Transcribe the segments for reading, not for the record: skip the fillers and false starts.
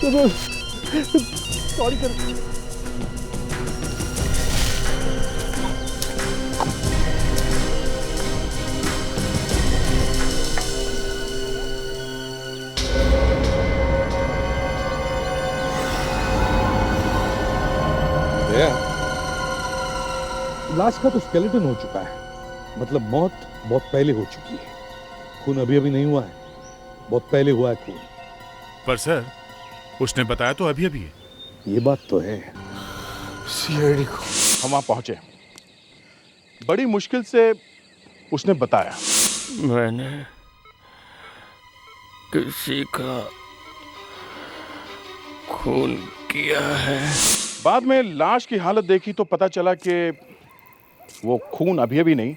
Sorry sir. लाश का तो स्केलेटन हो चुका है, मतलब मौत बहुत पहले हो चुकी है। खून अभी अभी नहीं हुआ है, बहुत पहले हुआ है खून। पर सर, उसने बताया तो अभी अभी है। ये बात तो है। सीआईडी को हम वहां पहुंचे, बड़ी मुश्किल से उसने बताया। मैंने किसी का खून किया है। बाद में लाश की हालत देखी तो पता चला कि वो खून अभी अभी नहीं।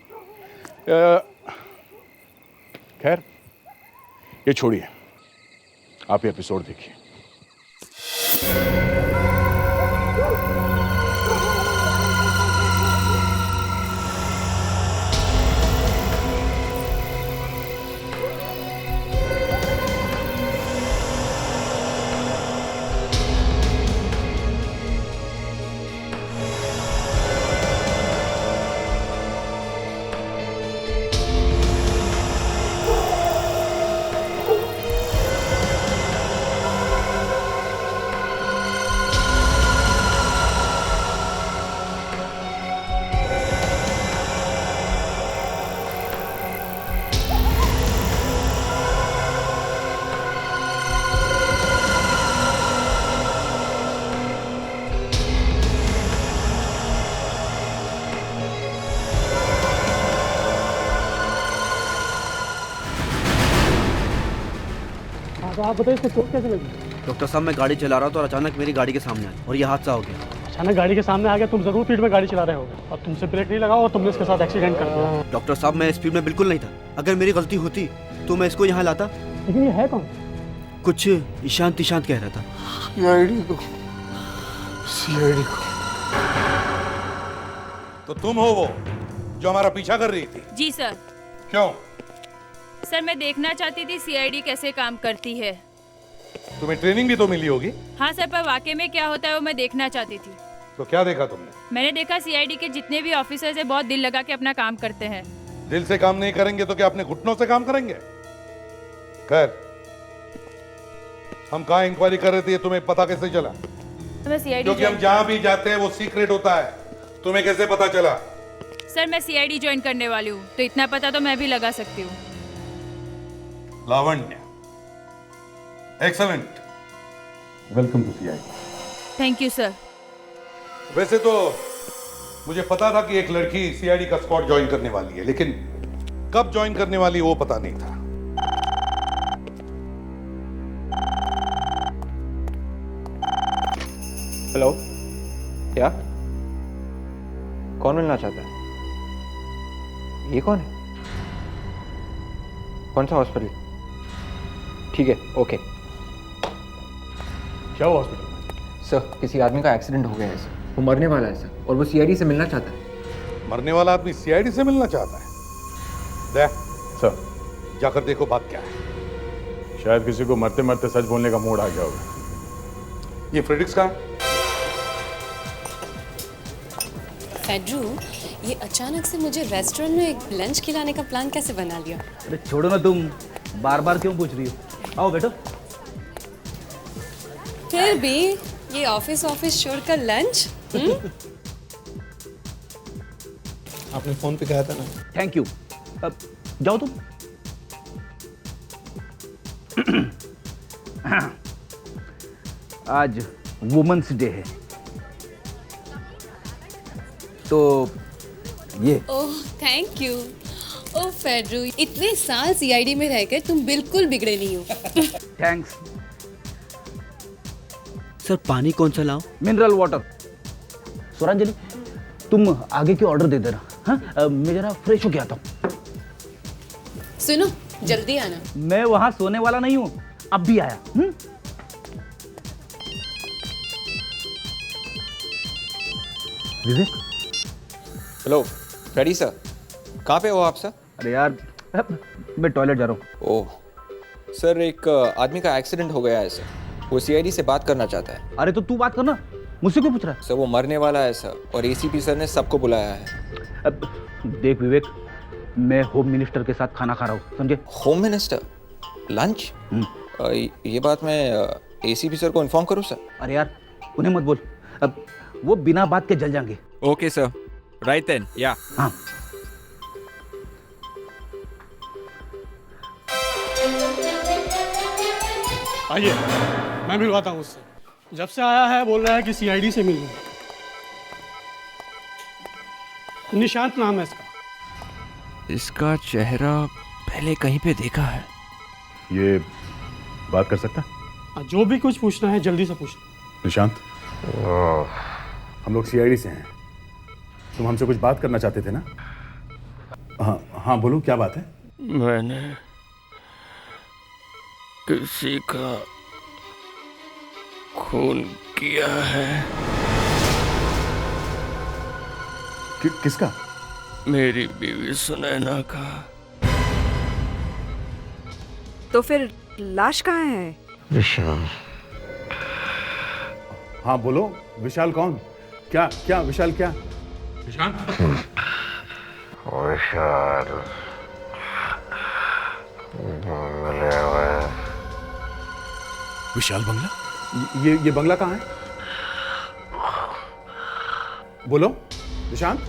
खैर, ये छोड़िए, आप ये एपिसोड देखिए। आप बताइए इसको चोट कैसे लगी? डॉक्टर साहब, मैं गाड़ी चला रहा था और अचानक मेरी गाड़ी के सामने आई और ये हादसा हो गया। अचानक गाड़ी के सामने आ गया, तुम जरूर स्पीड में गाड़ी चला रहे होगे और तुमसे ब्रेक नहीं लगा और तुमने इसके साथ एक्सीडेंट कर दिया। डॉक्टर साहब, मैं स्पीड में बिल्कुल नहीं था। अगर मेरी गलती होती तो मैं इसको यहाँ लाता। लेकिन ये है कौन? कुछ ईशांत ईशांत कह रहा था। सीआईडी को। तो तुम हो वो जो हमारा पीछा कर रही थी? जी सर। क्यों? सर, मैं देखना चाहती थी सीआईडी कैसे काम करती है। तुम्हें ट्रेनिंग भी तो मिली होगी। हाँ सर, पर वाकई में क्या होता है वो मैं देखना चाहती थी। तो क्या देखा तुमने? मैंने देखा सीआईडी के जितने भी ऑफिसर्स हैं बहुत दिल लगा के अपना काम करते हैं। दिल से काम नहीं करेंगे तो क्या अपने घुटनों से काम करेंगे? खैर, हम कहाँ इंक्वायरी कर रहे थे, तुम्हें पता कैसे चला? मैं सीआईडी क्योंकि हम जहाँ भी जाते हैं वो सीक्रेट होता है। तुम्हें कैसे पता चला? सर, मैं सीआईडी ज्वाइन करने वाली हूँ तो इतना पता तो मैं भी लगा सकती हूँ। Lavanya, excellent, welcome to CID. Thank you sir. वैसे तो मुझे पता था कि एक लड़की सीआईडी का स्क्वाड ज्वाइन करने वाली है, लेकिन कब ज्वाइन करने वाली वो पता नहीं था। हेलो, क्या? कौन मिलना चाहता है? ये कौन है? कौन सा हॉस्पिटल? ठीक है, ओके। क्या हुआ हॉस्पिटल में? सर, किसी आदमी का एक्सीडेंट हो गया है सर। वो मरने वाला है सर, और वो सीआईडी से मिलना चाहता है। मरने वाला आदमी सीआईडी से मिलना चाहता है? दे सर, जाकर देखो बात क्या है। शायद किसी को मरते मरते सच बोलने का मूड आ गया होगा। ये फ्रेडिक्स कहाँ है? फेड्रू, ये अचानक से मुझे रेस्टोरेंट में एक लंच खिलाने का प्लान कैसे बना लिया? अरे छोड़ो ना, तुम बार बार क्यों पूछ रही हो? आओ बैठो। फिर भी ये ऑफिस छोड़ कर लंच? आपने फोन पे कहा था ना। Thank you. अब जाओ तुम। आज वुमेन्स डे है तो ये। Oh thank you. ओह फेड्रू, इतने साल सीआईडी में रहकर तुम बिल्कुल बिगड़े नहीं हो। थैंक्स। सर, पानी कौन सा लाओ? Mineral water. स्वरांजलि, तुम आगे की ऑर्डर दे देना। हाँ, मैं जरा फ्रेश हो गया था। सुनो, जल्दी आना। मैं वहां सोने वाला नहीं हूँ, अब भी आया। विवेक। हेलो फ्रेडी सर, कहाँ पे हो आप सर? अरे यार, मैं टॉयलेट जा रहा हूँ। ओह सर, एक आदमी का एक्सीडेंट हो गया है सर। वो सीआईडी से बात करना चाहता है। अरे तो तू बात करना, मुझसे क्यों पूछ रहा सर वो मरने वाला है सर, और एसीपी सर ने सबको बुलाया है। है? अब देख विवेक, मैं होम मिनिस्टर के साथ खाना खा रहा हूँ, समझे? Home minister lunch? ये बात मैं एसीपी सर को इन्फॉर्म करूँ सर? अरे यार उन्हें मत बोल, अब वो बिना बात के जल जाएंगे। ओके सर, राइट देन, या। हाँ आइए, मैं मिलवाता हूँ उससे। जब से आया है बोल रहा है कि सीआईडी से मिलूं। निशांत नाम है इसका। इसका चेहरा पहले कहीं पे देखा है। ये बात कर सकता? जो भी कुछ पूछना है जल्दी से पूछ। निशांत, हम लोग सीआईडी से हैं। तुम हमसे कुछ बात करना चाहते थे ना? हाँ हाँ, बोलो क्या बात है? मैंने किसी का खून किया है। किसका? मेरी बीवी सुनैना का। तो फिर लाश कहाँ है? विशाल। हाँ बोलो, विशाल कौन? क्या क्या विशाल क्या? निशांत, विशाल बंगले में। विशाल बंगला? ये बंगला कहाँ है? बोलो निशांत।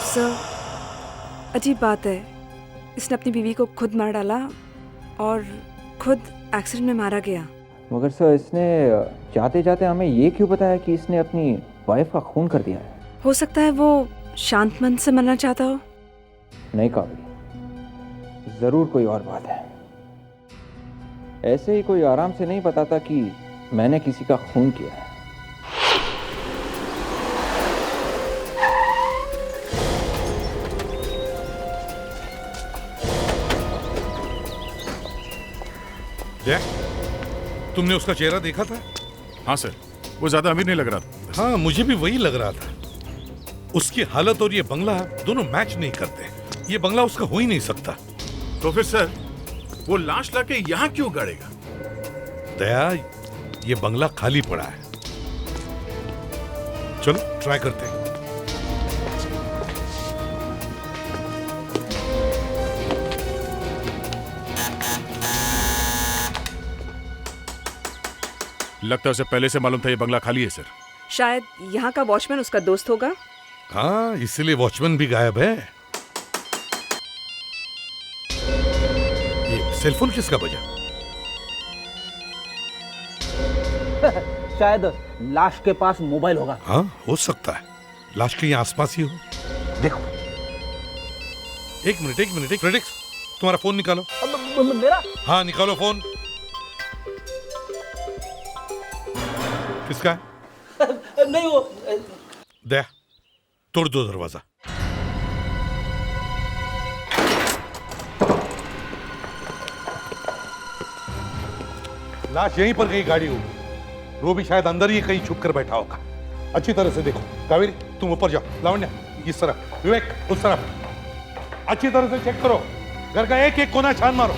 सर, अजीब बात है, इसने अपनी बीवी को खुद मार डाला और खुद एक्सीडेंट में मारा गया। मगर सर इसने जाते जाते हमें ये क्यों बताया कि इसने अपनी वाइफ का खून कर दिया है? हो सकता है वो शांत मन से मरना चाहता हो। नहीं काबिल, जरूर कोई और बात है। ऐसे ही कोई आराम से नहीं बताता कि मैंने किसी का खून किया है। जय, तुमने उसका चेहरा देखा था? हाँ सर, वो ज्यादा अमीर नहीं लग रहा था। हाँ, मुझे भी वही लग रहा था। उसकी हालत और ये बंगला दोनों मैच नहीं करते। ये बंगला उसका हो ही नहीं सकता। तो फिर सर वो लाश लाके यहाँ क्यों गाड़ेगा? दया, ये बंगला खाली पड़ा है। चलो ट्राई करते हैं। लगता है उसे पहले से मालूम था ये बंगला खाली है सर। शायद यहाँ का वॉचमैन उसका दोस्त होगा। हाँ, इसलिए वॉचमैन भी गायब है। ये सेलफोन किसका बजा? शायद लाश के पास मोबाइल होगा। हाँ, हो सकता है लाश के यहाँ आसपास ही हो। देखो। एक मिनट, प्रेडिक्स, तुम्हारा फोन निकालो। मेरा? हाँ, निकालो फोन। किसका है? नहीं वो। दया, तोड़ दो दरवाजा। लाश यहीं पर कहीं गाड़ी होगी। वो भी शायद अंदर ही कहीं छुप कर बैठा होगा। अच्छी तरह से देखो। कावेरी, तुम ऊपर जाओ। लावण्या, इस तरफ। विवेक, उस तरफ। अच्छी तरह से चेक करो। घर का एक एक कोना छान मारो।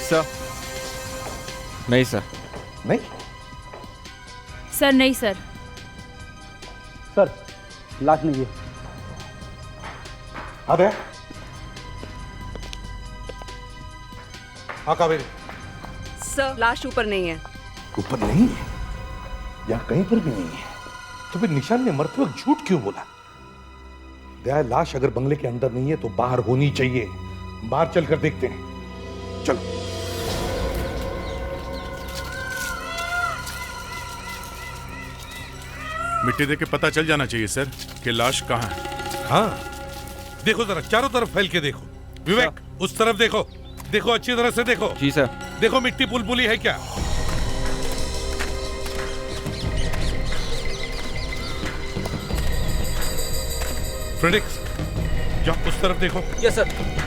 सर नहीं सर। नहीं सर, नहीं सर। सर लाश नहीं है। हाँ दया। हाँ कावेरी। सर, लाश ऊपर नहीं है। ऊपर नहीं है या कहीं पर भी नहीं है, तो फिर निशान ने मरते वक्त झूठ क्यों बोला? दया, लाश अगर बंगले के अंदर नहीं है तो बाहर होनी चाहिए। बाहर चलकर देखते हैं। चलो। मिट्टी देख के पता चल जाना चाहिए सर कि लाश कहाँ है। हाँ, देखो जरा चारों तरफ फैल के देखो। विवेक उस तरफ देखो, देखो अच्छी तरह से देखो। जी सर। देखो मिट्टी पुलपुली है क्या? फ्रेडिक्स जाओ उस तरफ देखो। Yes sir.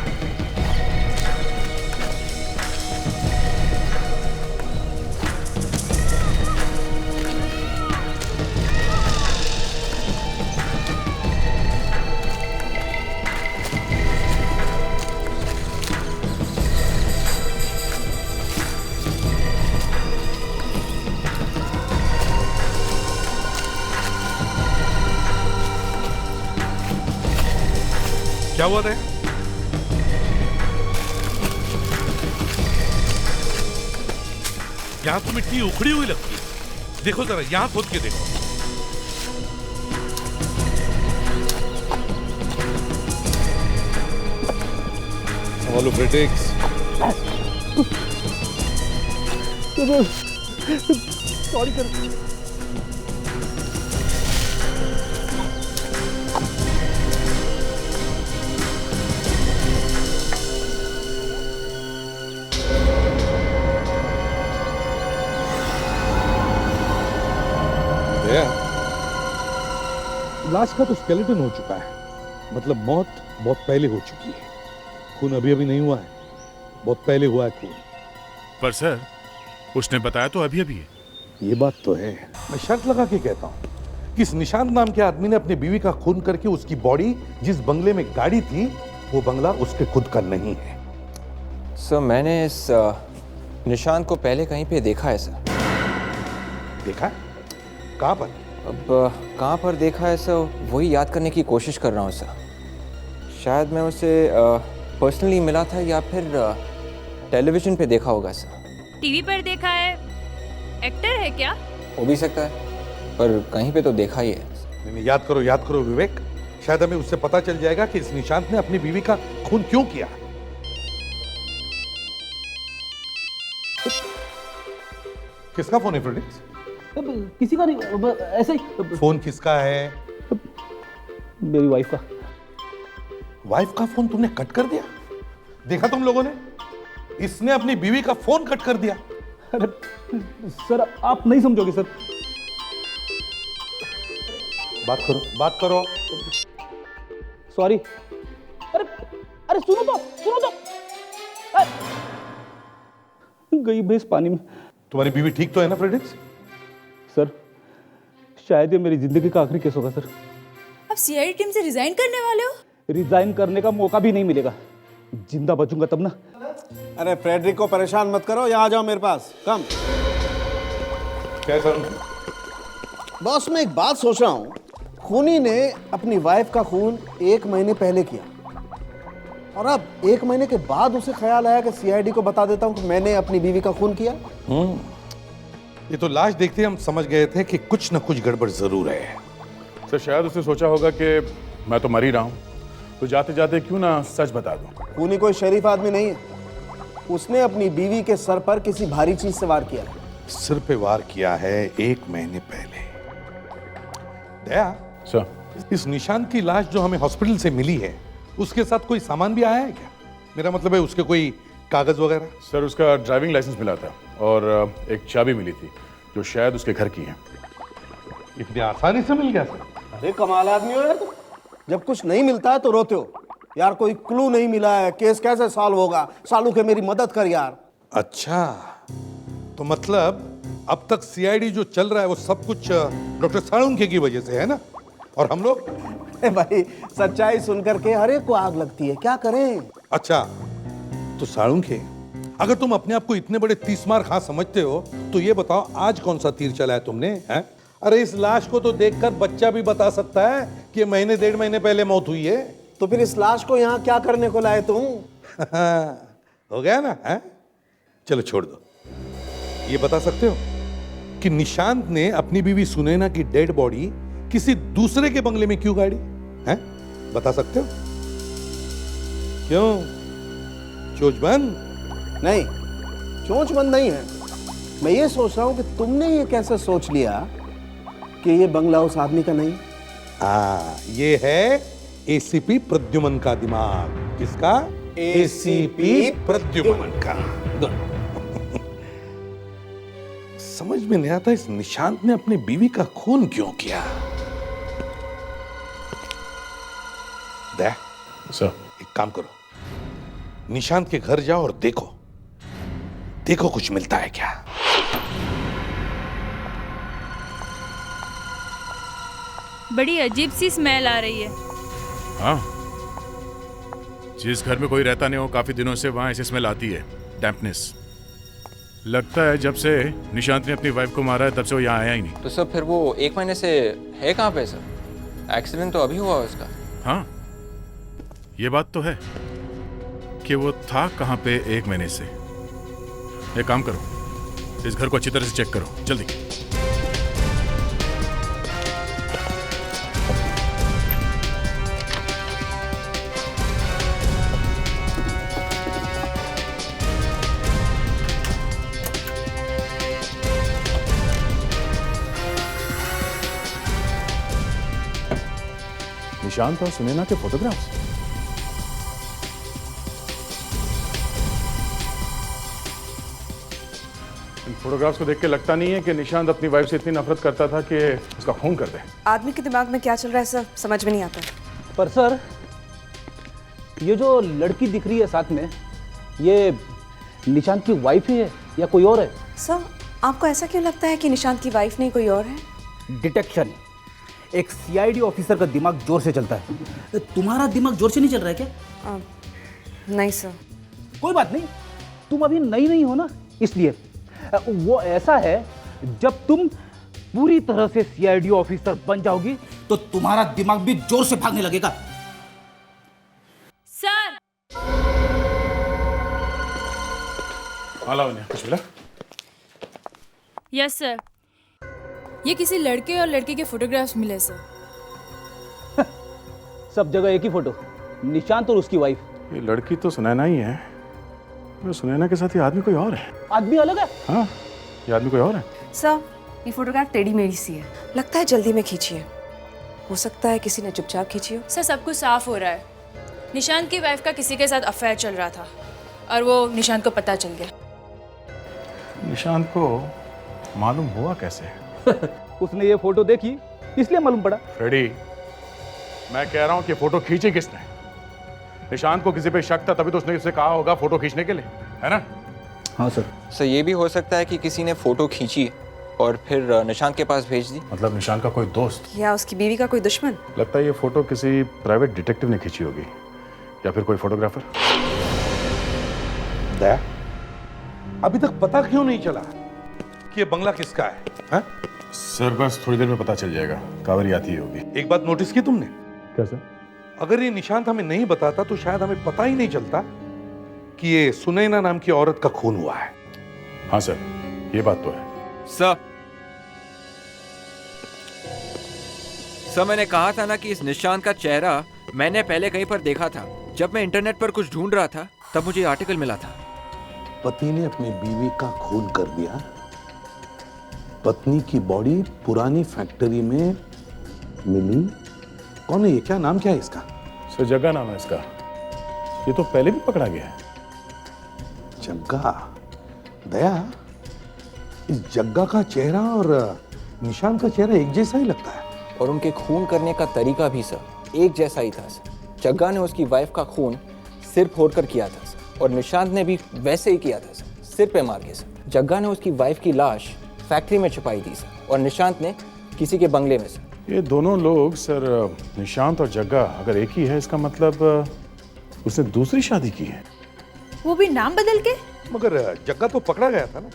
क्या हुआ था? यहां तो मिट्टी उखड़ी हुई लगती है। देखो जरा यहां खोद के देखो। संभालो फ्रेडिक्स। Sorry sir. लाश का तो स्केलेटन हो चुका है, मतलब मौत बहुत पहले हो चुकी है। खून अभी अभी नहीं हुआ है, बहुत पहले हुआ है खून। पर सर उसने बताया तो अभी अभी है। ये बात तो है। मैं शर्त लगा के कहता हूं कि इस निशांत नाम के आदमी ने अपनी बीवी का खून करके उसकी बॉडी जिस बंगले में गाड़ी थी वो बंगला उसके खुद का नहीं है। सर मैंने इस निशान को पहले कहीं पे देखा है सर। देखा है? कहां पर? अब कहाँ पर देखा है सर वही याद करने की कोशिश कर रहा हूँ सर। शायद मैं उसे पर्सनली मिला था या फिर टेलीविजन पे देखा होगा सर। टीवी पर देखा है? एक्टर है क्या? हो भी सकता है पर कहीं पे तो देखा ही है। नहीं, याद करो विवेक। शायद हमें उससे पता चल जाएगा कि इस निशांत ने अपनी बीवी का खून क्यों किया। किसका फोन है फ्रेडिक्स? किसी का नहीं, ऐसे ही। फोन किसका है? मेरी वाइफ का। वाइफ का फोन तुमने कट कर दिया? देखा तुम लोगों ने? इसने अपनी बीवी का फोन कट कर दिया। अरे सर आप नहीं समझोगे सर। बात करो। सॉरी। अरे अरे सुनो तो। गई भैंस पानी में। तुम्हारी बीवी ठीक तो है ना फ्रेडिक्स? सर शायद ये मेरी जिंदगी का आखिरी केस होगा सर। आप सीआईडी टीम से रिजाइन करने वाले हो? रिजाइन करने का मौका भी नहीं मिलेगा। जिंदा बचूंगा तब ना। अरे फ्रेडरिक को परेशान मत करो, यहाँ आ जाओ मेरे पास। कम। क्या सर? बॉस मैं एक बात सोच रहा हूँ। खूनी ने अपनी वाइफ का खून 1 महीने पहले किया और अब 1 महीने के बाद उसे ख्याल आया कि सीआईडी को बता देता हूँ कि मैंने अपनी बीवी का खून किया। ये तो लाश देखते हम समझ गए थे कि कुछ न कुछ गड़बड़ जरूर है। सर शायद उसने सोचा होगा कि मैं तो मर ही रहा हूँ, तो जाते जाते क्यों ना सच बता दूं। खूनी कोई शरीफ आदमी नहीं है। उसने अपनी बीवी के सर पर किसी भारी चीज से वार किया है। सिर पे वार किया है 1 महीने पहले। दया सर, इस निशान की लाश जो हमें हॉस्पिटल से मिली है उसके साथ कोई सामान भी आया है क्या? मेरा मतलब है उसके कोई कागज वगैरह? सर उसका ड्राइविंग लाइसेंस मिला था और एक चाबी मिली थी जो शायद उसके घर की है। इतनी आसानी से मिल गया सर? अरे कमाल आदमी हो यार तुम। जब कुछ नहीं मिलता है तो रोते हो यार। कोई क्लू नहीं मिला है, केस कैसे सॉल्व होगा? सालू के मेरी मदद कर यार। अच्छा तो मतलब अब तक सीआईडी जो चल रहा है वो सब कुछ डॉक्टर साळुंखे की वजह से है ना? और हम लोग भाई सच्चाई सुनकर के हर एक को आग लगती है, क्या करें? अच्छा तो साळुंखे, अगर तुम अपने आप को इतने बड़े 30 मार खां समझते हो तो ये बताओ आज कौन सा तीर चलाया तुमने? हैं? अरे इस लाश को तो देखकर बच्चा भी बता सकता है कि 1.5 महीने पहले मौत हुई है। तो फिर इस लाश को यहाँ क्या करने को लाए तुम? हो गया ना? है? चलो छोड़ दो। ये बता सकते हो कि निशांत ने अपनी बीवी सुनैना की डेड बॉडी किसी दूसरे के बंगले में क्यों गाड़ी? हैं? बता सकते हो? क्यों? चोच बंद? नहीं, चोंच बंद नहीं है। मैं ये सोच रहा हूं कि तुमने ये कैसे सोच लिया कि ये बंगला उस आदमी का नहीं? ये है एसीपी प्रद्युमन का दिमाग। किसका? एसीपी प्रद्युमन का। समझ में नहीं आता इस निशांत ने अपनी बीवी का खून क्यों किया। दया सर, एक काम करो, निशांत के घर जाओ और देखो देखो कुछ मिलता है क्या। बड़ी अजीब सी स्मेल आ रही है। हाँ, जिस घर में कोई रहता नहीं हो काफी दिनों से वहां ऐसी स्मेल आती है, डैम्पनेस। लगता है जब से निशांत ने अपनी वाइफ को मारा है तब से वो यहाँ आया ही नहीं। तो सर फिर वो 1 महीने से है कहाँ पे सर? एक्सीडेंट तो अभी हुआ उसका। हाँ, ये बात तो है कि वो था कहाँ पे 1 महीने से। एक काम करो, इस घर को अच्छी तरह से चेक करो, जल्दी। निशांत और सुनैना के फोटोग्राफ्स। इन फोटोग्राफ्स को देख के लगता नहीं है कि निशांत अपनी वाइफ से इतनी नफरत करता था कि उसका खून कर दे। आदमी के दिमाग में क्या चल रहा है सर, समझ में नहीं आता। पर सर, ये जो लड़की दिख रही है साथ में, ये निशांत की वाइफ ही है या कोई और है? सर, आपको ऐसा क्यों लगता है कि निशांत की वाइफ नहीं कोई और है? डिटेक्शन। एक सीआईडी ऑफिसर का दिमाग जोर से चलता है। तुम्हारा दिमाग जोर से नहीं चल रहा है क्या? नहीं सर। कोई बात नहीं, तुम अभी नई नहीं हो ना, इसलिए। वो ऐसा है, जब तुम पूरी तरह से सीआईडी ऑफिसर बन जाओगी तो तुम्हारा दिमाग भी जोर से भागने लगेगा। सर, कुछ मिला? यस सर, ये किसी लड़के और लड़की के फोटोग्राफ्स मिले सर। सब जगह एक ही फोटो, निशांत और उसकी वाइफ। ये लड़की तो सुनैना ही है, वो सुनैना के साथ ये आदमी कोई और है। आदमी अलग है? हाँ, ये आदमी कोई और है। सर, ये फोटोग्राफ टेढ़ी मेढ़ी सी है, लगता है जल्दी में खींची है। हो सकता है किसी ने चुपचाप खींची हो। सर, सब कुछ साफ हो रहा है। निशांत की वाइफ का किसी के साथ अफेयर चल रहा था और वो निशांत को पता चल गया। निशांत को मालूम हुआ कैसे? उसने ये फोटो देखी इसलिए मालूम पड़ा। फ्रेडी, मैं कह रहा हूं कि फोटो खींची किसने? निशांत को किसी पे शक था तभी तो उसने उससे कहा होगा फोटो खींचने के लिए, है ना? हाँ सर। सर ये भी हो सकता है कि किसी ने फोटो खींची और फिर निशांत के पास भेज दी। मतलब निशांत का कोई दोस्त या उसकी बीवी का कोई दुश्मन। लगता है ये फोटो किसी प्राइवेट डिटेक्टिव ने खींची होगी या फिर कोई फोटोग्राफर। दया, अभी तक पता क्यों नहीं चला कि ये बंगला किसका है? हा? सर बस थोड़ी देर में पता चल जाएगा, कावरी आती होगी। एक बात नोटिस की तुमने? क्या सर? अगर ये निशांत हमें नहीं बताता तो शायद हमें पता ही नहीं चलता कि ये सुनैना नाम की औरत का खून हुआ है। हाँ सर, ये बात तो है। सर मैंने कहा था ना कि इस निशांत का चेहरा मैंने पहले कहीं पर देखा था। जब मैं इंटरनेट पर कुछ ढूंढ रहा था तब मुझे आर्टिकल मिला था। पति ने अपनी बीवी का खून कर दिया। पत्नी की बॉडी पुरानी फैक्ट्री में मिली। कौन है ये? क्या नाम क्या है इसका? सर जग्गा नाम है इसका। ये तो पहले भी पकड़ा गया है। जग्गा? दया, इस जग्गा का चेहरा और निशांत का चेहरा एक जैसा ही लगता है। और उनके खून करने का तरीका भी सर एक जैसा ही था सर। जग्गा ने उसकी वाइफ का खून सिर फोड़कर किया था सर, और निशांत ने भी वैसे ही किया था सर, सिर पे मार के सर। जग्गा ने उसकी वाइफ की लाश फैक्ट्री में छुपाई थी सर, और निशांत ने किसी के बंगले में सर। ये दोनों लोग सर, निशांत और जग्गा अगर एक ही है इसका मतलब उसने दूसरी शादी की है। वो भी नाम बदल के? मगर जग्गा तो पकड़ा गया था ना,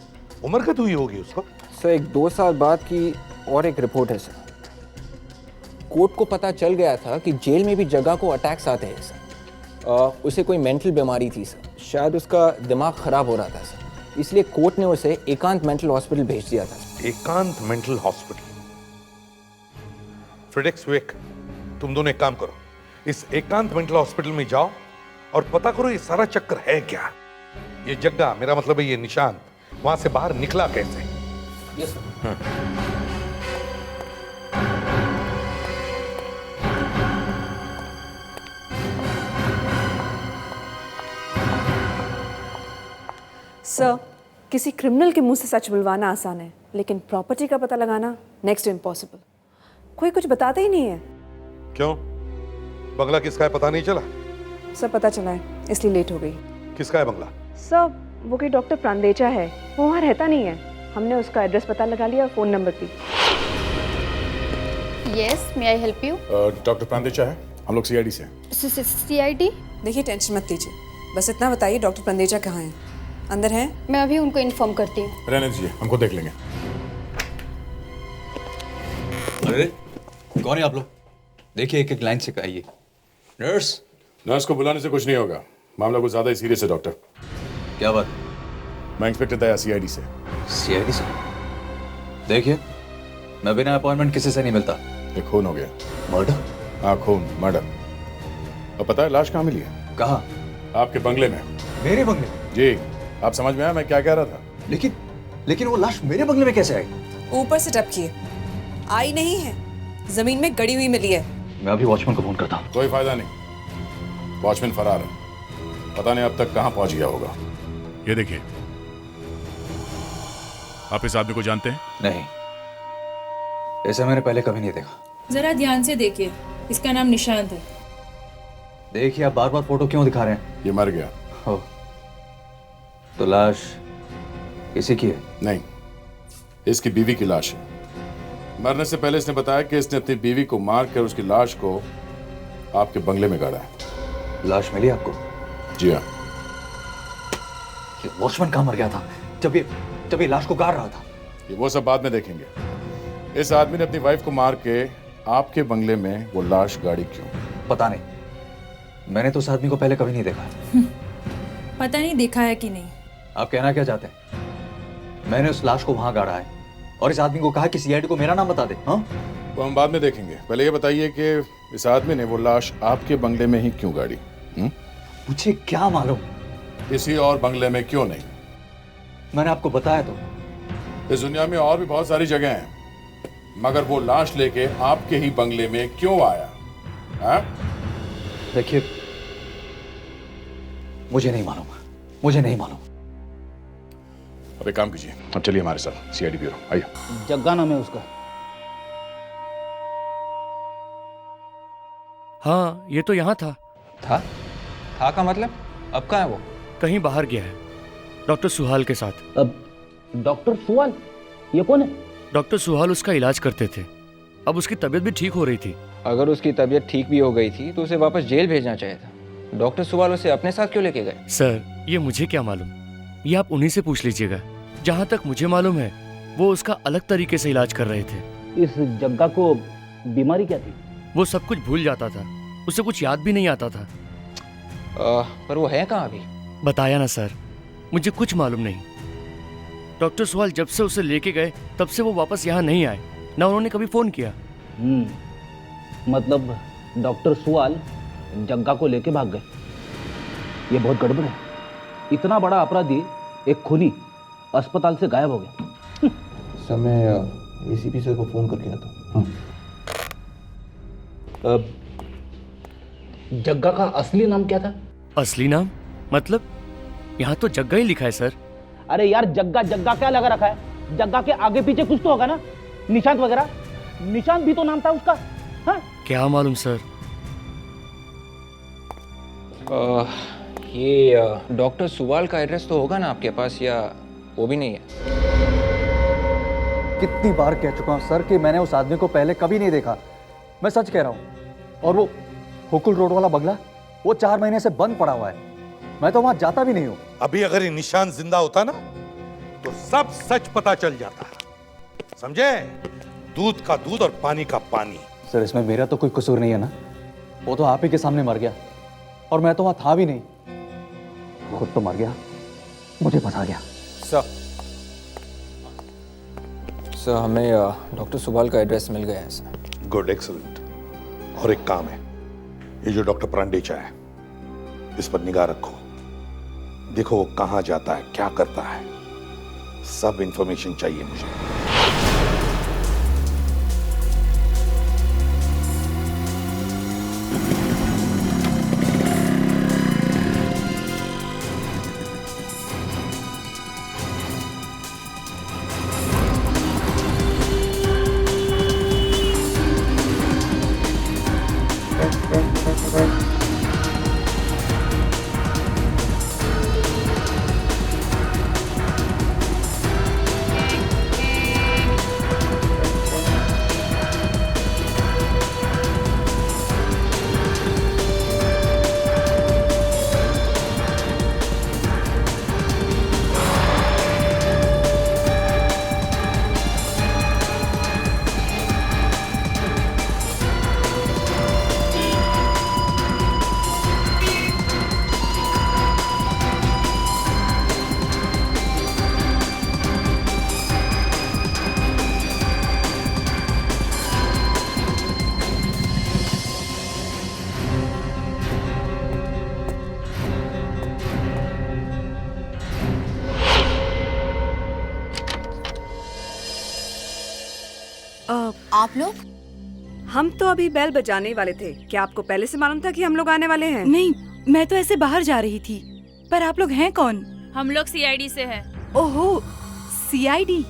उम्र कैद हुई होगी उसको। सर एक 2 साल बाद की और एक रिपोर्ट है सर। कोर्ट को पता चल गया था कि जेल में भी जग्गा को अटैक्स आते हैं सर। उसे कोई मेंटल बीमारी थी सर, शायद उसका दिमाग खराब हो रहा था सर, इसलिए कोर्ट ने उसे एकांत मेंटल हॉस्पिटल भेज दिया था। एकांत मेंटल हॉस्पिटल? फ्रेडेक्स वेक, तुम दोनों एक काम करो, इस एकांत मेंटल हॉस्पिटल में जाओ और पता करो ये सारा चक्कर है क्या। ये जग्गा, मेरा मतलब है ये निशांत, वहां से बाहर निकला कैसे? Yes sir. सर, किसी क्रिमिनल के मुंह से सच बुलवाना आसान है, लेकिन प्रॉपर्टी का पता लगाना नेक्स्ट टू इम्पॉसिबल। कोई कुछ बताता ही नहीं है। क्यों? बंगला किसका है पता नहीं चला? सब पता चला है, इसलिए लेट हो गई। किसका है बंगला? सर, वो कोई डॉक्टर प्रांदेचा है, वो वहाँ रहता नहीं है। हमने उसका एड्रेस पता लगा लिया और फ़ोन नंबर भी। Yes, may I help you? Doctor प्रांदेचा है, हम लोग सीआईडी से हैं। सीआईडी? देखिए, टेंशन मत लीजिए, बस इतना बताइए डॉक्टर प्रांदेचा कहाँ हैं? अंदर हैं? मैं अभी उनको इन्फॉर्म करती हूँ। रहने दीजिए, हमको देख लेंगे। अरे कौन है आप लोग? देखिए एक एक लाइन से कहिए। नर्स। नर्स को बुलाने से कुछ नहीं होगा, मामला कुछ ज्यादा ही सीरियस है डॉक्टर। क्या बात? मैं इंस्पेक्टर दया सीआईडी से। सीआईडी से? देखिए, मैं बिना अपॉइंटमेंट किसी से नहीं मिलता। एक खून हो गया। मर्डर? हाँ, खून, मर्डर। और पता है लाश कहाँ मिली है? कहाँ? आपके बंगले में। मेरे बंगले में? जी। आप समझ में आया मैं क्या कह रहा था? लेकिन वो लाश मेरे बंगले में कैसे आई? ऊपर से टपकी है, आई नहीं है, जमीन में गड़ी हुई मिली है। मैं अभी वॉचमैन को फोन करता हूँ। कोई फायदा नहीं, वॉचमैन फरार है, पता नहीं अब तक कहाँ पहुंच गया होगा। ये देखिए, आप इस आदमी को जानते हैं? नहीं, ऐसा मैंने पहले कभी नहीं देखा। जरा ध्यान से देखिए, इसका नाम निशांत है। देखिए, आप बार बार फोटो क्यों दिखा रहे हैं? ये मर गया। हो, तो लाश इसी की है? नहीं, इसकी बीवी की लाश है। मरने से पहले इसने बताया कि इसने अपनी बीवी को मार कर उसकी लाश को आपके बंगले में गाड़ा है। लाश मिली आपको? जी हाँ। ये वॉचमैन कहाँ मर गया था जब ये लाश को गाड़ रहा था? ये वो सब बाद में देखेंगे। इस आदमी ने अपनी वाइफ को मार के आपके बंगले में वो लाश गाड़ी क्यों? पता नहीं, मैंने तो उस आदमी को पहले कभी नहीं देखा। पता नहीं देखा है कि नहीं। आप कहना क्या चाहते हैं? मैंने उस लाश को वहां गाड़ा है और इस आदमी को कहा कि सीआईडी को मेरा नाम बता दे। हाँ, वो हम बाद में देखेंगे। पहले ये बताइए कि इस आदमी ने वो लाश आपके बंगले में ही क्यों गाड़ी? मुझे क्या मालूम? किसी और बंगले में क्यों नहीं? मैंने आपको बताया तो। इस दुनिया में और भी बहुत सारी जगह हैं, मगर वो लाश लेके आपके ही बंगले में क्यों आया? देखिए, मुझे नहीं मालूम। अब एक काम कीजिए, अब चलिए हमारे साथ सीआईडी ब्यूरो, आइए। जग्गा नाम है उसका। हाँ, ये तो यहाँ था का मतलब? अब कहाँ है वो? कहीं बाहर गया है, डॉक्टर सुहाल के साथ। अब डॉक्टर सुहाल, ये कौन है? डॉक्टर सुहाल उसका इलाज करते थे, अब उसकी तबीयत भी ठीक हो रही थी। अगर उसकी तबीयत ठीक भी हो गई थी तो उसे वापस जेल भेजना चाहिए था। डॉक्टर सुवाल उसे अपने साथ क्यों लेके गए? सर, ये मुझे क्या मालूम, ये आप उन्हीं से पूछ लीजिएगा। जहाँ तक मुझे मालूम है वो उसका अलग तरीके से इलाज कर रहे थे। इस जग्गा को बीमारी क्या थी? वो सब कुछ भूल जाता था, उसे कुछ याद भी नहीं आता था। पर वो है कहाँ अभी? बताया ना सर, मुझे कुछ मालूम नहीं। डॉक्टर सुहाल जब से उसे लेके गए तब से वो वापस यहाँ नहीं आए, ना उन्होंने कभी फोन किया। मतलब डॉक्टर सुहाल जग्गा को लेके भाग गए। ये बहुत गड़बड़ है। इतना बड़ा अपराधी, एक खूनी, अस्पताल से गायब हो गया। समय एसीपी सर को फोन करके आता। जग्गा का असली नाम क्या था? असली नाम मतलब? यहाँ तो जग्गा ही लिखा है सर। अरे यार, जग्गा जग्गा क्या लगा रखा है? जग्गा के आगे पीछे कुछ तो होगा ना, निशांत वगैरह। निशांत भी तो नाम था उसका। हाँ? क्या मालूम सर। ये डॉक्टर सुवाल का एड्रेस तो होगा ना आपके पास, या वो भी नहीं है? कितनी बार कह चुका हूँ सर कि मैंने उस आदमी को पहले कभी नहीं देखा। मैं सच कह रहा हूँ। और वो हुकुल रोड वाला बंगला, वो 4 महीने से बंद पड़ा हुआ है। मैं तो वहां जाता भी नहीं हूँ। अभी अगर ये निशान जिंदा होता ना तो सब सच पता चल जाता। समझे? दूध का दूध और पानी का पानी। सर, इसमें मेरा तो कोई कसूर नहीं है ना। वो तो आप ही के सामने मर गया और मैं तो वहां था भी नहीं। खुद तो मर गया, मुझे फंसा गया। सर, हमें डॉक्टर सुवाल का एड्रेस मिल गया है सर। Good, excellent. और एक काम है, ये जो डॉक्टर प्रांडेचा है, इस पर निगाह रखो। देखो वो कहां जाता है, क्या करता है, सब इंफॉर्मेशन चाहिए मुझे। आप लोग? हम तो अभी बेल बजाने ही वाले थे। क्या आपको पहले से मालूम था कि हम लोग आने वाले हैं? नहीं, मैं तो ऐसे बाहर जा रही थी। पर आप लोग हैं कौन? हम लोग सीआईडी से हैं। ओहो, सीआईडी।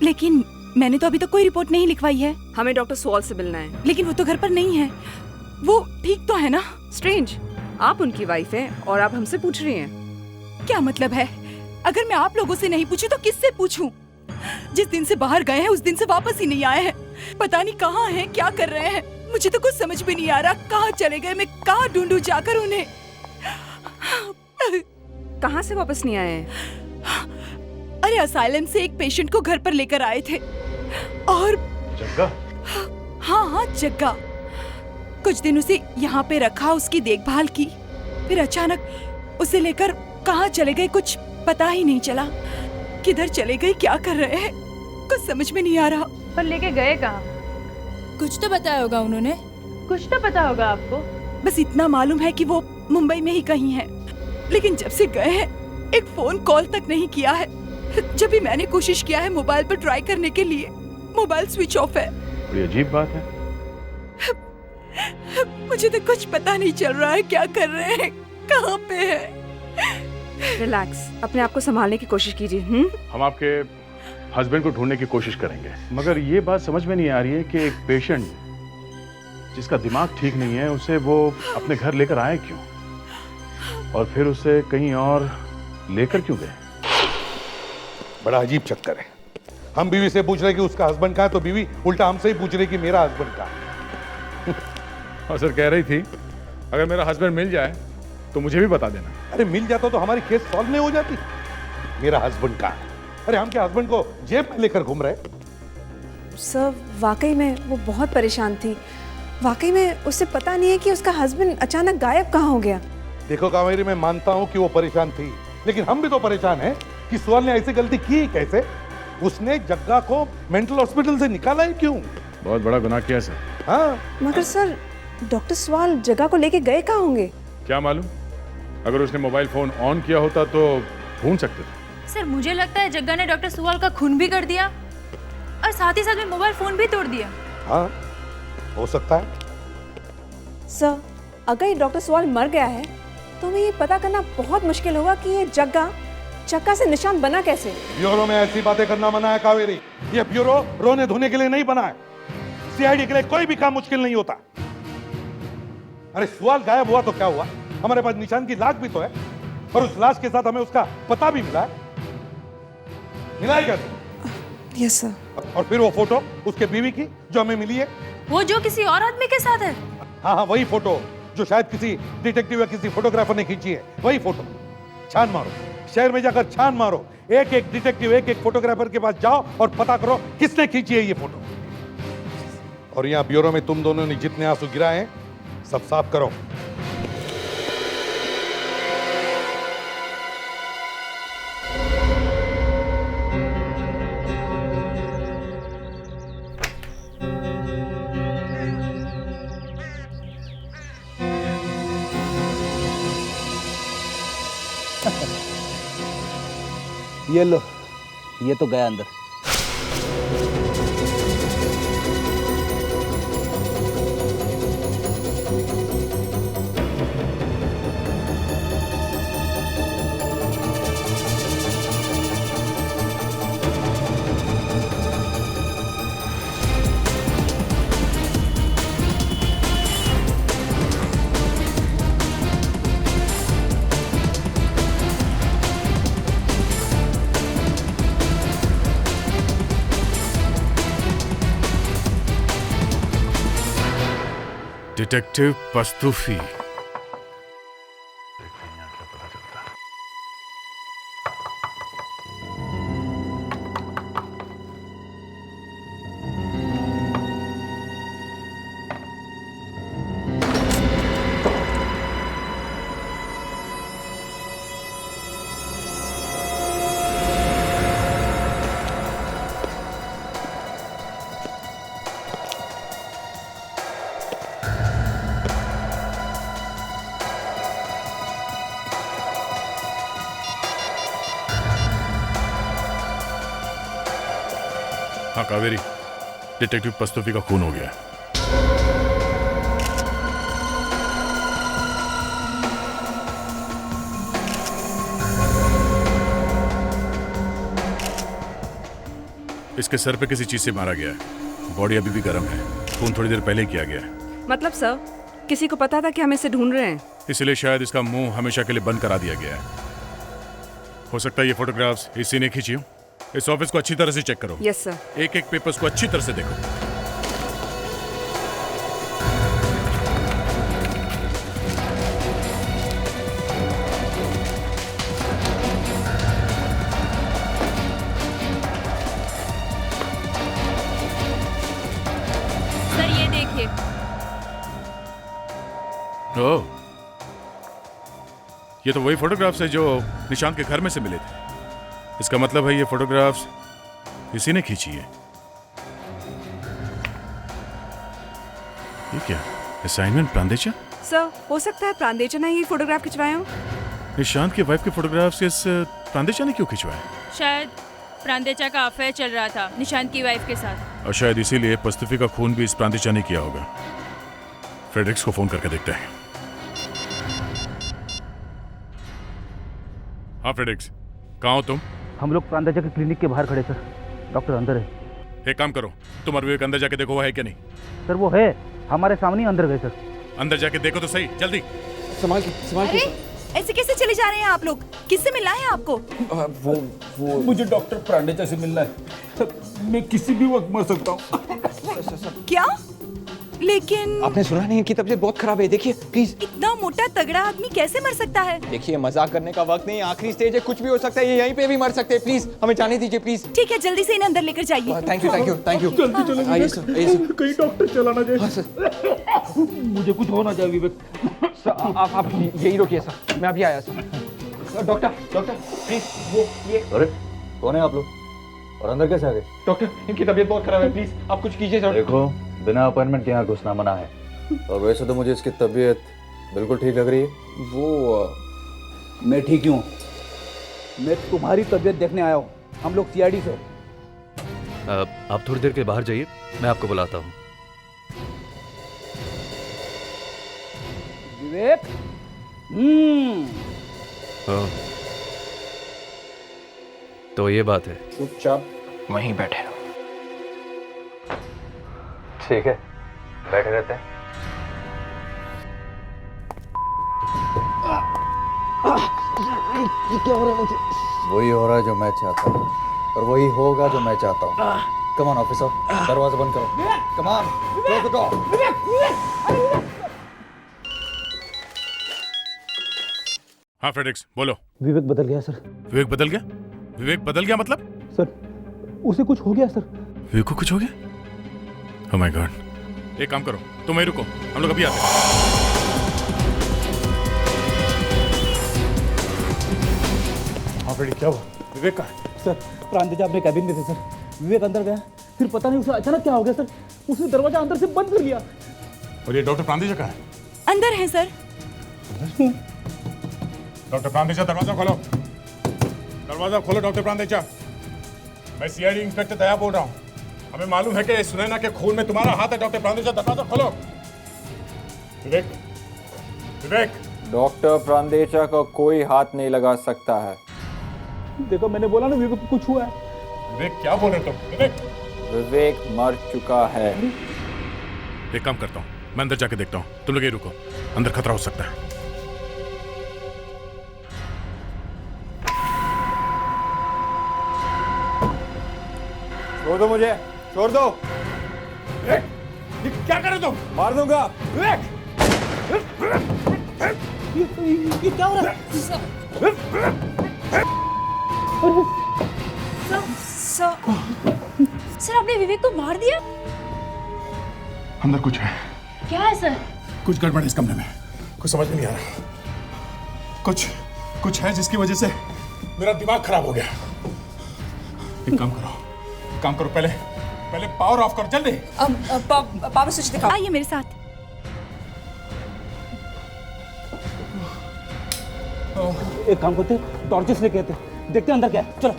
लेकिन मैंने तो अभी तक कोई रिपोर्ट नहीं लिखवाई है। हमें डॉक्टर स्वाल से मिलना है। लेकिन वो तो घर पर नहीं है। वो ठीक तो है ना? स्ट्रेंज, आप उनकी वाइफ हैं और आप हमसे पूछ रही हैं। क्या मतलब है? अगर मैं आप लोगों से नहीं पूछूं तो किससे पूछूं? जिस दिन से बाहर गए हैं उस दिन से वापस ही नहीं आए हैं। पता नहीं कहाँ हैं, क्या कर रहे हैं। मुझे तो कुछ समझ भी नहीं आ रहा। कहाँ चले गए? मैं कहाँ ढूंढूं जाकर उन्हें? कहाँ से वापस नहीं आए हैं? अरे असाइलम से एक पेशेंट को घर पर लेकर आए थे और जग्गा? हाँ, जग्गा। कुछ दिन उसे यहाँ पे रखा, उसकी देखभाल की। फिर अचानक उसे लेकर कहाँ चले गए कुछ पता ही नहीं चला। किधर चले गए, क्या कर रहे हैं, कुछ समझ में नहीं आ रहा। पर लेके गए कहाँ? कुछ तो बताया होगा उन्होंने। कुछ तो पता होगा आपको। बस इतना मालूम है कि वो मुंबई में ही कहीं है। लेकिन जब से गए हैं एक फोन कॉल तक नहीं किया है। जब भी मैंने कोशिश किया है मोबाइल पर ट्राई करने के लिए, मोबाइल स्विच ऑफ है। बड़ी अजीब बात है। मुझे तो कुछ पता नहीं चल रहा है क्या कर रहे हैं, कहाँ पे है। रिलैक्स, अपने आप को संभालने की कोशिश कीजिए। हम आपके हस्बैंड को ढूंढने की कोशिश करेंगे, मगर ये बात समझ में नहीं आ रही है कि एक पेशेंट जिसका दिमाग ठीक नहीं है उसे वो अपने घर लेकर आए क्यों, और फिर उसे कहीं और लेकर क्यों गए। बड़ा अजीब चक्कर है। हम बीवी से पूछ रहे कि उसका हस्बैंड कहाँ है, तो बीवी उल्टा हमसे ही पूछ रही कि मेरा हस्बैंड कहाँ है। और सर कह रही थी अगर मेरा हस्बैंड मिल जाए तो मुझे भी बता देना। अरे मिल जाता तो हमारी केस सॉल्व नहीं हो जाती। मेरा हस्बैंड कहाँ है? अरे हम क्या हस्बैंड को जेब में लेकर घूम रहे? सर वाकई में वो बहुत परेशान थी। वाकई में उसे पता नहीं है कि उसका हस्बैंड अचानक गायब कहाँ हो गया। देखो कावेरी, मैं मानता हूँ कि वो परेशान थी, लेकिन हम भी तो परेशान हैं कि सुअल ने ऐसी गलती की कैसे। उसने जग्गा को मेंटल हॉस्पिटल से निकाला ही क्यों? बहुत बड़ा गुनाह किया सर। हाँ, मगर सर डॉक्टर सवाल जगह को लेके गए कहाँ होंगे? क्या मालूम, अगर उसने मोबाइल फोन ऑन किया होता तो ढूंढ सकते थे। सर मुझे लगता है जग्गा ने डॉक्टर सुवाल का खून भी कर दिया और साथ ही साथ में मोबाइल फोन भी तोड़ दिया। हाँ, हो सकता है। सर अगर ये डॉक्टर सवाल मर गया है तो हमें ये पता करना बहुत मुश्किल होगा कि ये जग्गा से निशान बना कैसे। ब्यूरो में ऐसी बातें करना मना है कावेरी। ये ब्यूरो रोने धोने के लिए नहीं बना है। सीआईडी के लिए कोई भी काम मुश्किल नहीं होता। अरे सुवाल गायब हुआ तो क्या हुआ, हमारे पास निशान की लाश भी तो है, और उस लाश के साथ हमें उसका पता भी मिला है। मिला है क्या? Yes sir. और फिर वो फोटो उसके बीवी की जो हमें मिली है, वो जो किसी और आदमी के साथ है। हाँ, वही फोटो जो शायद किसी डिटेक्टिव या किसी फोटोग्राफर ने खींची है, वही फोटो। छान मारो, शहर में जाकर छान मारो। एक एक डिटेक्टिव, एक एक फोटोग्राफर के पास जाओ और पता करो किसने खींची है ये फोटो। और यहाँ ब्यूरो में तुम दोनों ने जितने आंसू गिराए हैं सब साफ करो। ये लो, ये तो गया अंदर। डिटेक्टिव पस्तूफी। हाँ कावेरी, डिटेक्टिव पस्तूफी का खून हो गया। इसके सर पे किसी चीज से मारा गया है। बॉडी अभी भी गर्म है। खून थोड़ी देर पहले किया गया है। मतलब सर, किसी को पता था कि हम इसे ढूंढ रहे हैं? इसलिए शायद इसका मुंह हमेशा के लिए बंद करा दिया गया है। हो सकता है ये फोटोग्राफ्स इसी ने खींची हो। इस ऑफिस को अच्छी तरह से चेक करो। Yes sir. एक एक पेपर्स को अच्छी तरह से देखो। सर ये देखिए। ओह, ये तो वही फोटोग्राफ्स है जो निशांत के घर में से मिले थे। इसका मतलब है ये फोटोग्राफ्स इसी ने खींची है। ये क्या असाइनमेंट प्रांदेचा? सर, हो सकता है प्रांदेचा ने ही फोटोग्राफ खिंचवाए हो। निशांत की वाइफ के फोटोग्राफ्स इस प्रांदेचा ने क्यों खिंचवाए? शायद प्रांदेचा का अफेयर चल रहा था निशांत की वाइफ के साथ। और शायद इसीलिए पस्तूफी का खून भी इस प्रांदेचा ने किया होगा। फ्रेडरिक्स को फोन करके देखते हैं। हाँ फ्रेडरिक्स, कहाँ हो तुम? हम लोग प्रांदेचा के क्लिनिक के बाहर खड़े सर। डॉक्टर अंदर है। एक काम करो, तुम और विवेक अंदर जाके देखो वो है क्या नहीं। सर वो है, हमारे सामने ही अंदर गए सर। अंदर जाके देखो तो सही, जल्दी। संभाल के, संभाल के। ऐसे कैसे चले जा रहे हैं आप लोग? किससे मिलना है आपको? वो मुझे डॉक्टर प्रांदेचा से मिलना है। मैं किसी भी वक्त मर सकता हूँ। क्या? लेकिन आपने सुना नहीं, इनकी तबीयत बहुत खराब है। देखिए प्लीज। इतना मोटा तगड़ा आदमी कैसे मर सकता है? देखिए मजाक करने का वक्त नहीं, आखिरी स्टेज है, कुछ भी हो सकता है। ये यहीं पे भी मर सकते हैं। प्लीज हमें जाने दीजिए प्लीज। ठीक है, जल्दी से इन्हें अंदर लेकर जाइए। Thank you, thank you, thank you. जल्दी चलो आइए सर, आइए सर। कहीं डॉक्टर चला ना जाए। मुझे कुछ होना चाहिए विवेक। आप यही रोकिए सर, मैं अभी आया सर। डॉक्टर, डॉक्टर प्लीज, ये अरे कौन है आप लोग और अंदर कैसे आ गए? डॉक्टर, इनकी तबीयत बहुत खराब है, प्लीज आप कुछ कीजिए सर। देखो, बिना अपॉइंटमेंट के यहाँ घुसना मना है। और वैसे तो मुझे इसकी तबीयत बिल्कुल ठीक लग रही है। वो मैं ठीक हूँ। मैं तुम्हारी तबीयत देखने आया हूँ। हम लोग सीआईडी से। आप थोड़ी देर के बाहर जाइए, मैं आपको बुलाता हूँ। विवेक। तो ये बात है। चुपचाप वहीं बैठे। ठीक है, बैठे रहते हैं। ये क्या हो रहा है मुझे? वही हो रहा है जो मैं चाहता हूँ और वही होगा जो मैं चाहता हूँ। कम ऑन ऑफिसर, दरवाजा बंद करो। Come on, close the door. हाँ फ्रेडरिक्स, बोलो। विवेक बदल गया सर। विवेक बदल गया? विवेक बदल गया मतलब? सर उसे कुछ हो गया सर। विवेक को कुछ हो गया? Oh my God. एक काम करो, तुम वहीं रुको, हम लोग अभी आते हैं। हाँ फ्रेडी, क्या हुआ? विवेक का? सर प्रांदेचा अपने कैबिन में थे सर। विवेक अंदर गया, फिर पता नहीं उसे अचानक क्या हो गया सर। उसने दरवाजा अंदर से बंद कर लिया। और ये डॉक्टर प्रांदेचा कहाँ है? अंदर है सर। डॉक्टर प्रांदेचा, दरवाजा खोलो। दरवाजा खोलो डॉक्टर प्रांदेचा। मैं सीआईडी इंस्पेक्टर दया बोल रहा हूँ। हमें मालूम है कि सुनैना के खून में तुम्हारा हाथ है। डॉक्टर प्रांदेचा, दरवाजा खोलो। विवेक, विवेक। डॉक्टर प्रांदेचा का कोई हाथ नहीं लगा सकता है। देखो मैंने बोला ना विवेक को कुछ हुआ है। विवेक क्या बोल रहे तुम? विवेक, विवेक मर चुका है। एक काम करता हूँ, मैं अंदर जाके देखता हूँ, तुम लोग ये रुको, अंदर खतरा हो सकता है। छोड़ दो मुझे, छोड़ दो। विवेक, ये क्या कर रहे तुम? मार दूंगा। विवेक, ये क्या हो रहा है? सर आपने विवेक को मार दिया? अंदर कुछ है। क्या है सर? कुछ गड़बड़ है इस कमरे में, कुछ समझ में नहीं आ रहा। कुछ है जिसकी वजह से मेरा दिमाग खराब हो गया। एक काम करो, पहले पावर ऑफ करो, जल्दी। पावर स्विच दिखाओ। आइए मेरे साथ। एक काम करते, टॉर्चेस लेके आते, देखते अंदर क्या है। चलो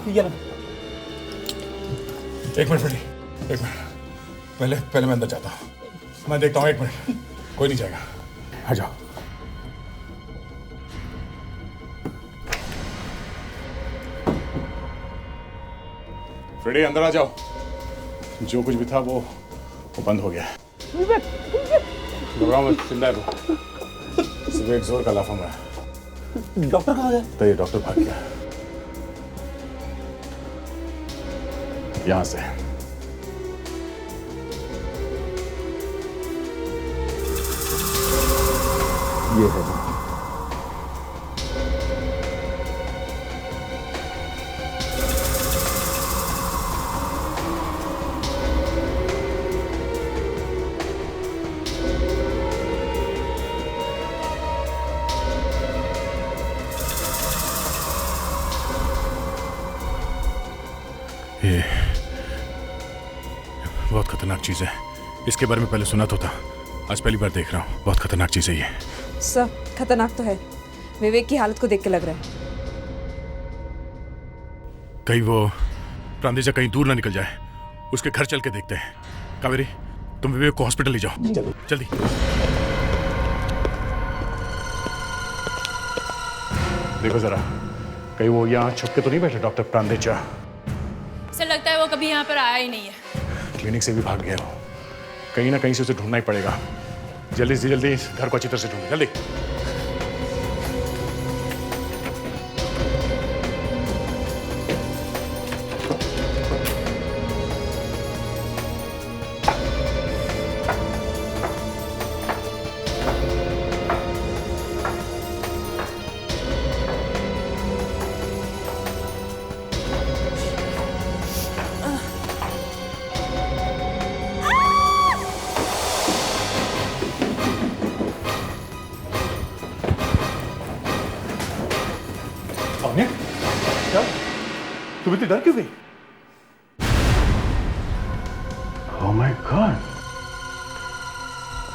ये लो। एक मिनट फ्रेडी, एक मिनट। पहले मैं अंदर जाता हूँ, मैं देखता हूँ। एक मिनट, कोई नहीं जाएगा, आ जाओ। फ्रेडी अंदर आ जाओ। जो कुछ भी था वो बंद हो गया। घबराओ मत, जिंदा है वो। सुबह एक जोर का लाफा मारा। डॉक्टर कहाँ गया? तो ये डॉक्टर भाग गया यहां से। ये है ये बहुत खतरनाक चीज है। इसके बारे में पहले सुना तो था, आज पहली बार देख रहा हूँ। बहुत खतरनाक चीज है ये। सर खतरनाक तो है, विवेक की हालत को देख के लग रहा है। कहीं वो प्रांदेजा कहीं दूर ना निकल जाए, उसके घर चल के देखते हैं। कावेरी, तुम विवेक को हॉस्पिटल ले जाओ जल्दी। देखो जरा, कहीं वो यहाँ छुप के तो नहीं बैठे डॉक्टर प्रांदेजा? सर लगता है वो कभी यहाँ पर आया ही नहीं है। क्लिनिक से भी भाग गया हो, कहीं ना कहीं से उसे ढूंढना ही पड़ेगा। जल्दी से जल्दी इस घर को अच्छी तरह से ढूंढो, जल्दी। क्या? तुम इतनी डर क्यों गई? Oh my God!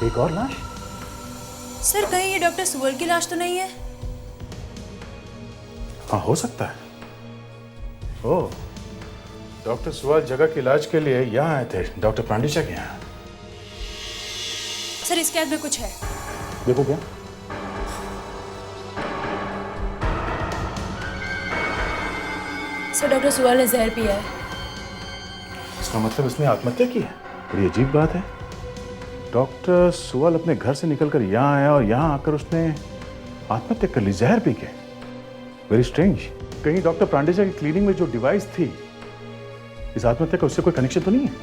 एक और लाश? सर कहीं ये डॉक्टर सुअल की लाश तो नहीं है? हाँ हो सकता है। ओह, डॉक्टर सुवाल जगह के इलाज के लिए यहाँ आए थे, डॉक्टर प्रांडेजा के यहाँ। सर इसके हाथ में कुछ है। देखो क्या? सर डॉक्टर सुअल ने जहर पिया है। इसका मतलब इसने आत्महत्या की है? बड़ी अजीब बात है। डॉक्टर सुवाल अपने घर से निकलकर यहाँ आया और यहाँ आकर उसने आत्महत्या कर ली जहर पी के। Very strange. कहीं डॉक्टर प्रांडेजा की क्लिनिक में जो डिवाइस थी, इस आत्महत्या का उससे कोई कनेक्शन तो नहीं है?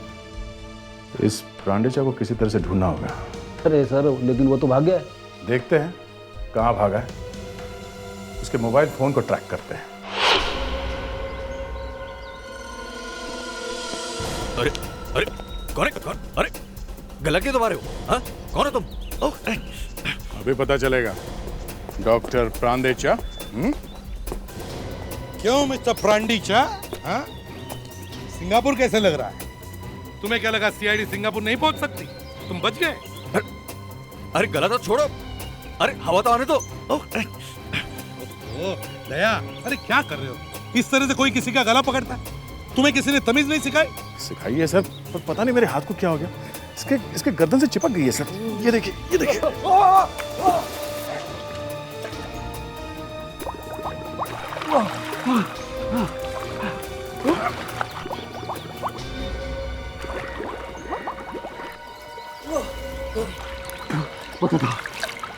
इस प्रांडेजा को किसी तरह से ढूंढना होगा। अरे सर, लेकिन वो तो भाग गया है। देखते हैं कहाँ भागा है, उसके मोबाइल फोन को ट्रैक करते हैं। अरे अरे कौन है? कौन? अरे गला क्यों दबा रहे हो? हाँ कौन है तुम? अभी पता चलेगा। डॉक्टर प्रांडेजा। क्यों मिस्टर प्रांडेजा? हाँ? सिंगापुर कैसे लग रहा है? तुम्हें क्या लगा सीआईडी सिंगापुर नहीं पहुंच सकती? तुम बच गए। अरे गला तो छोड़ो, अरे हवा तो आने दो। दया, अरे क्या कर रहे हो? इस तरह से कोई किसी का गला पकड़ता है? तुम्हें किसी ने तमीज नहीं सिखाई? सिखाई है सर, पर पता नहीं मेरे हाथ को क्या हो गया। इसके गर्दन से चिपक गई है सर। ये देखिए, ये देखिए।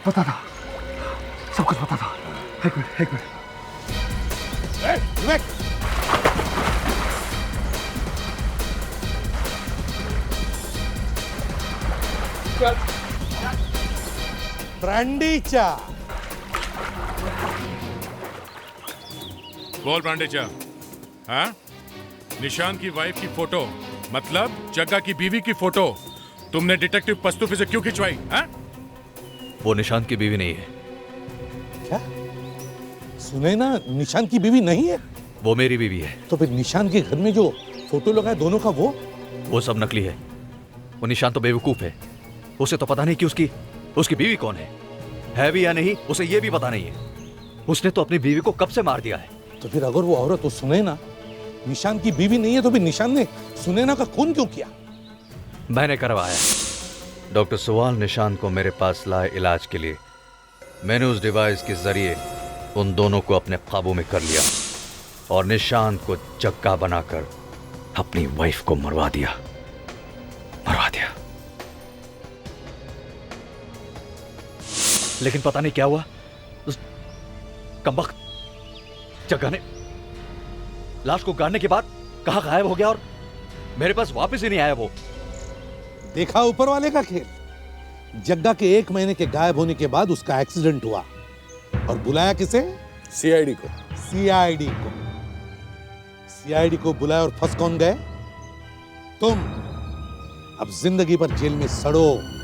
पता था, सब कुछ पता था। एक मिनट। विवेक! प्रांडेजा। बोल प्रांडेजा। हाँ? निशांत की वाइफ की फोटो, मतलब जग्गा की बीवी की फोटो तुमने डिटेक्टिव पस्तूफी से क्यों खिंचवाई? हाँ? वो निशांत की बीवी नहीं है। क्या? सुने ना, निशांत की बीवी नहीं है? वो मेरी बीवी है। तो फिर निशांत के घर में जो फोटो लगा है दोनों का, वो सब नकली है। वो निशांत तो बेवकूफ है, उसे तो पता नहीं कि उसकी बीवी कौन है भी या नहीं, उसे ये भी पता नहीं है। उसने तो अपनी बीवी को कब से मार दिया है। तो फिर अगर वो औरत, तो सुने ना, निशान की बीवी नहीं है तो भी निशान ने सुनैना का खून क्यों किया? मैंने करवाया। डॉक्टर सुवाल निशान को मेरे पास लाए इलाज के लिए। मैंने उस डिवाइस के जरिए उन दोनों को अपने काबू में कर लिया और निशान को जग्गा बनाकर अपनी वाइफ को मरवा दिया। लेकिन पता नहीं क्या हुआ, उस कमबख्त जग्गा ने लाश को गाड़ने के बाद कहां गायब हो गया और मेरे पास वापस ही नहीं आया। वो देखा ऊपर वाले का खेल। जग्गा के 1 महीने के गायब होने के बाद उसका एक्सीडेंट हुआ और बुलाया किसे? सीआईडी को। सीआईडी को बुलाया और फंस कौन गए? तुम। अब जिंदगी भर जेल में सड़ो।